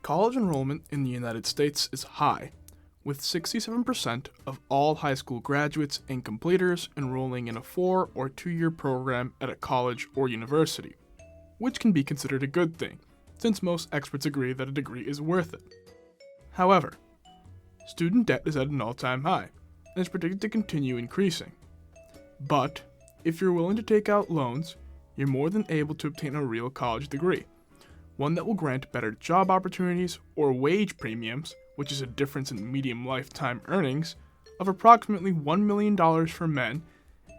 College enrollment in the United States is high, with 67% of all high school graduates and completers enrolling in a 4 or 2-year program at a college or university, which can be considered a good thing, since most experts agree that a degree is worth it. However, student debt is at an all-time high, and is predicted to continue increasing. But, if you're willing to take out loans, you're more than able to obtain a real college degree, one that will grant better job opportunities or wage premiums, which is a difference in median lifetime earnings, of approximately $1 million for men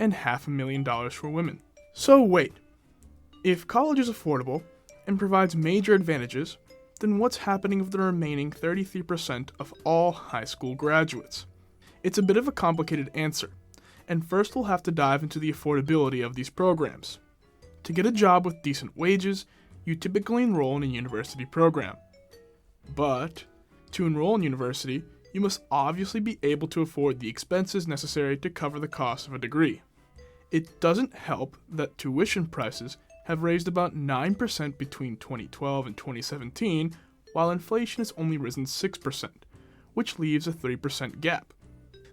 and $500,000 for women. So wait, if college is affordable and provides major advantages, then what's happening with the remaining 33% of all high school graduates? It's a bit of a complicated answer, and first we'll have to dive into the affordability of these programs. To get a job with decent wages, you typically enroll in a university program. But, to enroll in university, you must obviously be able to afford the expenses necessary to cover the cost of a degree. It doesn't help that tuition prices have raised about 9% between 2012 and 2017, while inflation has only risen 6%, which leaves a 3% gap.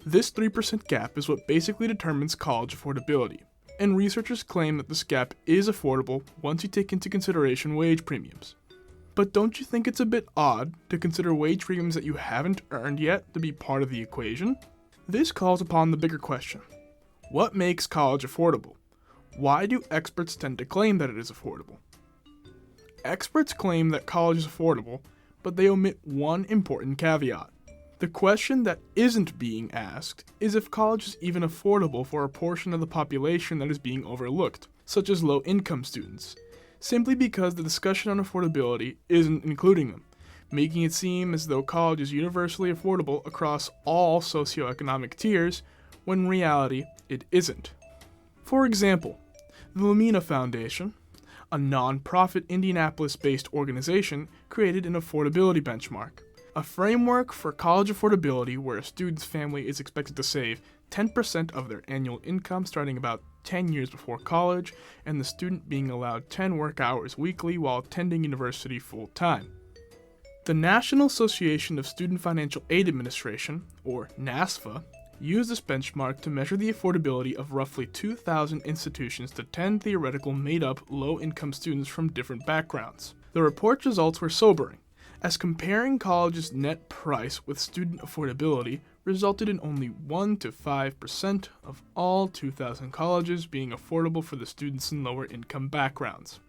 This 3% gap is what basically determines college affordability, and researchers claim that this gap is affordable once you take into consideration wage premiums. But don't you think it's a bit odd to consider wage premiums that you haven't earned yet to be part of the equation? This calls upon the bigger question. What makes college affordable? Why do experts tend to claim that it is affordable? Experts claim that college is affordable, but they omit one important caveat. The question that isn't being asked is if college is even affordable for a portion of the population that is being overlooked, such as low-income students, simply because the discussion on affordability isn't including them, making it seem as though college is universally affordable across all socioeconomic tiers, when in reality it isn't. For example, the Lumina Foundation, a non-profit Indianapolis-based organization, created an affordability benchmark, a framework for college affordability where a student's family is expected to save 10% of their annual income starting about 10 years before college, and the student being allowed 10 work hours weekly while attending university full-time. The National Association of Student Financial Aid Administration, or NASFA, used this benchmark to measure the affordability of roughly 2,000 institutions to 10 theoretical made-up low-income students from different backgrounds. The report's results were sobering, as comparing college's net price with student affordability resulted in only 1 to 5% of all 2,000 colleges being affordable for the students in lower income backgrounds.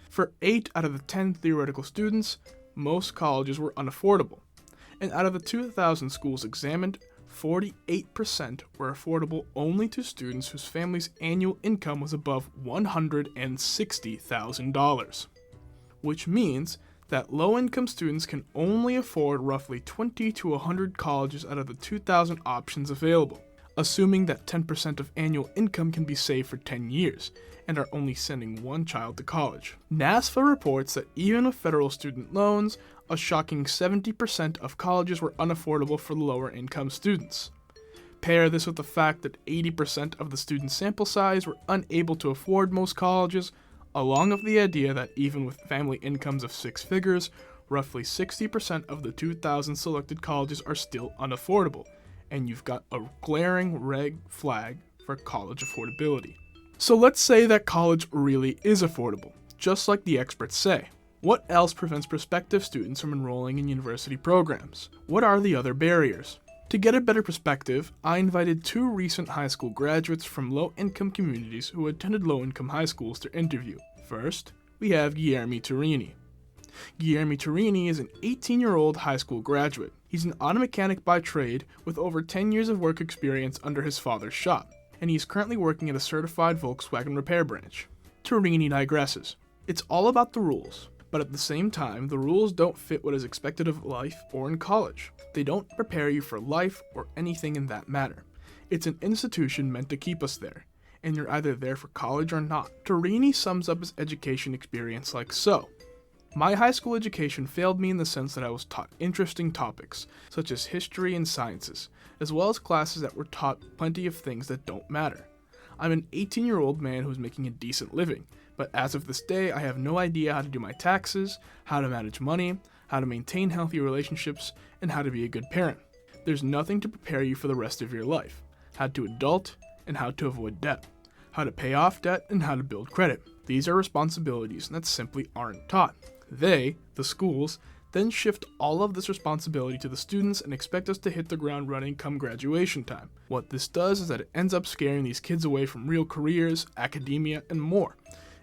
For 8 out of the 10 theoretical students, most colleges were unaffordable, and out of the 2,000 schools examined, 48% were affordable only to students whose family's annual income was above $160,000, which means that low-income students can only afford roughly 20 to 100 colleges out of the 2,000 options available, assuming that 10% of annual income can be saved for 10 years, and are only sending one child to college. NASFA reports that even with federal student loans, a shocking 70% of colleges were unaffordable for lower-income students. Pair this with the fact that 80% of the student sample size were unable to afford most colleges, along with the idea that even with family incomes of 6 figures, roughly 60% of the 2,000 selected colleges are still unaffordable, and you've got a glaring red flag for college affordability. So let's say that college really is affordable, just like the experts say. What else prevents prospective students from enrolling in university programs? What are the other barriers? To get a better perspective, I invited 2 recent high school graduates from low-income communities who attended low-income high schools to interview. First, we have Guilherme Turini. Guilherme Turini is an 18-year-old high school graduate. He's an auto mechanic by trade with over 10 years of work experience under his father's shop, and he's currently working at a certified Volkswagen repair branch. Turini digresses. It's all about the rules, but at the same time, the rules don't fit what is expected of life or in college. They don't prepare you for life or anything in that matter. It's an institution meant to keep us there, and you're either there for college or not. Turini sums up his education experience like so. My high school education failed me in the sense that I was taught interesting topics, such as history and sciences, as well as classes that were taught plenty of things that don't matter. I'm an 18-year-old man who's making a decent living, but as of this day, I have no idea how to do my taxes, how to manage money, how to maintain healthy relationships, and how to be a good parent. There's nothing to prepare you for the rest of your life: how to adult and how to avoid debt, how to pay off debt, and how to build credit. These are responsibilities that simply aren't taught. They, the schools, then shift all of this responsibility to the students and expect us to hit the ground running come graduation time. What this does is that it ends up scaring these kids away from real careers, academia, and more.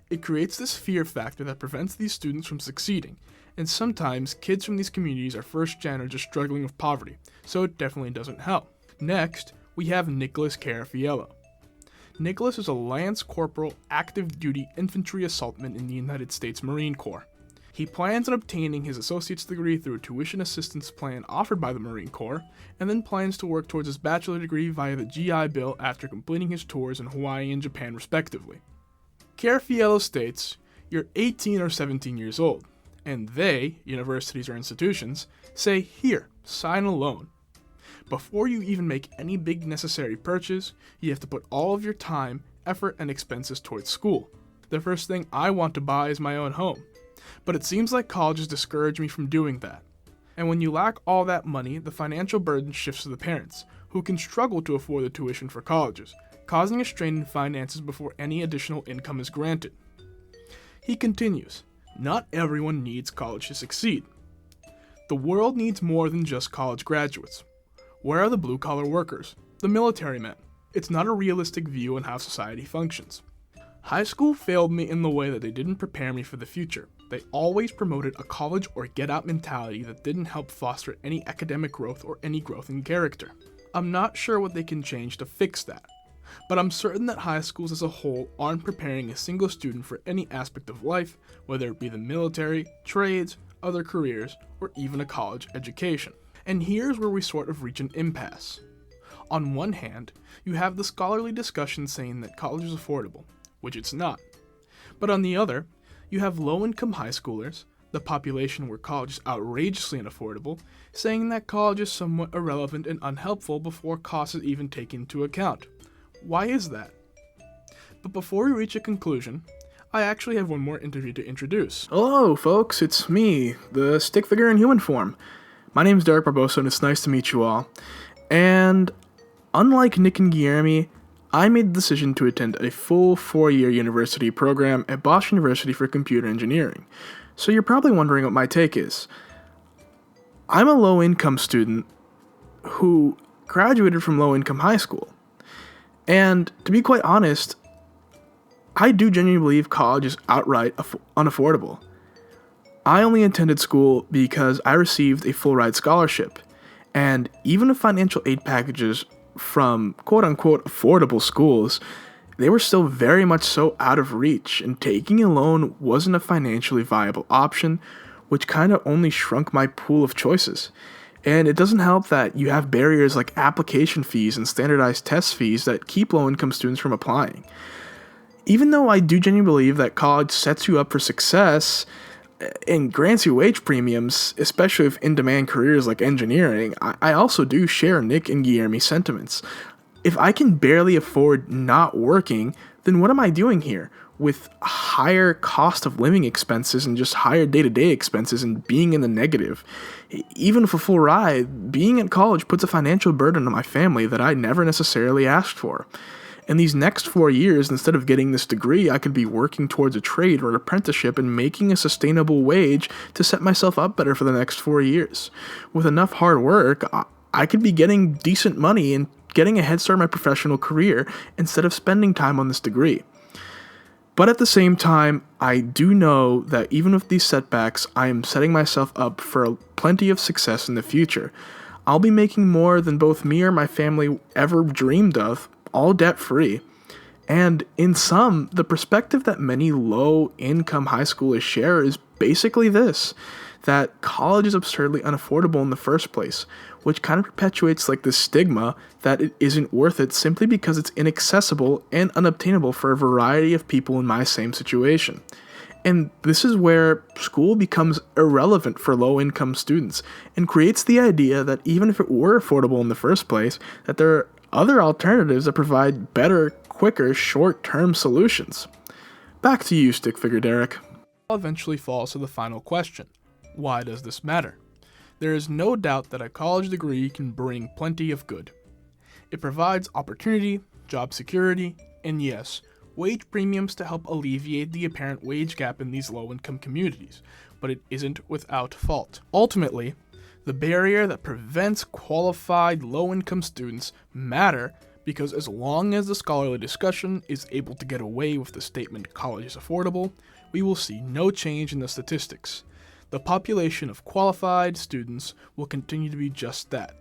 It creates this fear factor that prevents these students from succeeding, and sometimes kids from these communities are first gen or just struggling with poverty, so it definitely doesn't help. Next, we have Nicholas Carafiello. Nicholas is a Lance Corporal active duty infantry assaultman in the United States Marine Corps. He plans on obtaining his associate's degree through a tuition assistance plan offered by the Marine Corps, and then plans to work towards his bachelor degree via the GI Bill after completing his tours in Hawaii and Japan respectively. Carafiello states, "You're 18 or 17 years old, and they, universities or institutions, say, here, sign a loan. Before you even make any big necessary purchase, you have to put all of your time, effort, and expenses towards school. The first thing I want to buy is my own home. But it seems like colleges discourage me from doing that. And when you lack all that money, the financial burden shifts to the parents, who can struggle to afford the tuition for colleges, causing a strain in finances before any additional income is granted." He continues, "Not everyone needs college to succeed. The world needs more than just college graduates. Where are the blue-collar workers, the military men? It's not a realistic view on how society functions. High school failed me in the way that they didn't prepare me for the future. They always promoted a college or get-out mentality that didn't help foster any academic growth or any growth in character. I'm not sure what they can change to fix that, but I'm certain that high schools as a whole aren't preparing a single student for any aspect of life, whether it be the military, trades, other careers, or even a college education. And here's where we sort of reach an impasse. On one hand, you have the scholarly discussion saying that college is affordable, which it's not. But on the other, you have low-income high schoolers, the population where college is outrageously unaffordable, saying that college is somewhat irrelevant and unhelpful before cost is even taken into account. Why is that? But before we reach a conclusion, I actually have one more interview to introduce. Hello, folks, it's me, the stick figure in human form. My name's Derek Barbosa, and it's nice to meet you all. And unlike Nick and Guillermo, I made the decision to attend a full 4-year university program at Boston University for Computer Engineering. So you're probably wondering what my take is. I'm a low-income student who graduated from low-income high school. And to be quite honest, I do genuinely believe college is outright unaffordable. I only attended school because I received a full-ride scholarship, and even with financial aid packages from quote-unquote affordable schools, they were still very much so out of reach, and taking a loan wasn't a financially viable option, which kind of only shrunk my pool of choices. And it doesn't help that you have barriers like application fees and standardized test fees that keep low-income students from applying. Even though I do genuinely believe that college sets you up for success and grants you wage premiums, especially with in-demand careers like engineering, I also do share Nick and Guillermo's sentiments. If I can barely afford not working, then what am I doing here? With higher cost of living expenses and just higher day-to-day expenses and being in the negative. Even with a full ride, being at college puts a financial burden on my family that I never necessarily asked for. In these next 4 years, instead of getting this degree, I could be working towards a trade or an apprenticeship and making a sustainable wage to set myself up better for the next 4 years. With enough hard work, I could be getting decent money and getting a head start in my professional career instead of spending time on this degree. But at the same time, I do know that even with these setbacks, I am setting myself up for plenty of success in the future. I'll be making more than both me or my family ever dreamed of, all debt-free. And in sum, the perspective that many low-income high schoolers share is basically this, that college is absurdly unaffordable in the first place, which kind of perpetuates like this stigma that it isn't worth it simply because it's inaccessible and unobtainable for a variety of people in my same situation. And this is where school becomes irrelevant for low-income students and creates the idea that even if it were affordable in the first place, that there are other alternatives that provide better, quicker, short-term solutions. Back to you, stick figure Derek. Eventually falls to the final question. Why does this matter? There is no doubt that a college degree can bring plenty of good. It provides opportunity, job security, and yes, wage premiums to help alleviate the apparent wage gap in these low-income communities, but it isn't without fault. Ultimately, the barrier that prevents qualified low-income students matter because as long as the scholarly discussion is able to get away with the statement college is affordable, we will see no change in the statistics. The population of qualified students will continue to be just that.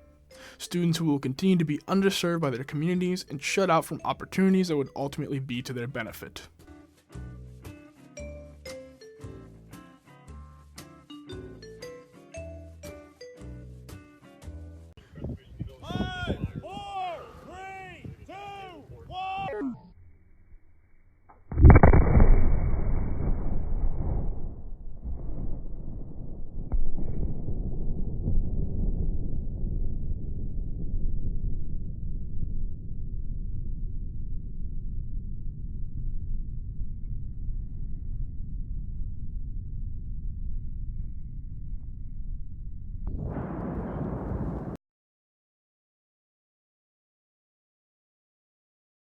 Students who will continue to be underserved by their communities and shut out from opportunities that would ultimately be to their benefit.